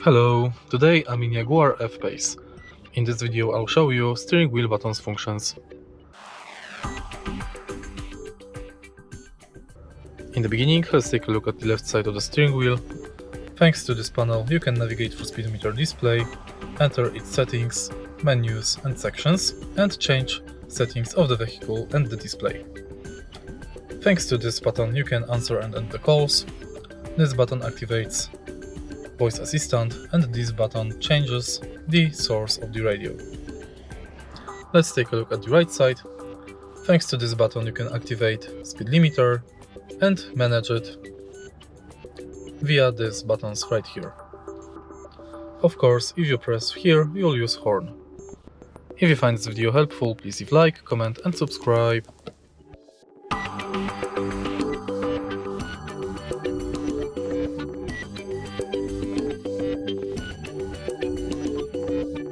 Hello, today I'm in Jaguar F-Pace. In this video I'll show you steering wheel buttons functions. In the beginning, let's take a look at the left side of the steering wheel. Thanks to this panel you can navigate through speedometer display, enter its settings, menus and sections, and change settings of the vehicle and the display. Thanks to this button you can answer and end the calls. This button activates voice assistant, and this button changes the source of the radio. Let's take a look at the right side. Thanks to this button you can activate speed limiter and manage it via these buttons right here. Of course, if you press here, you'll use horn. If you find this video helpful, please leave like, comment and subscribe.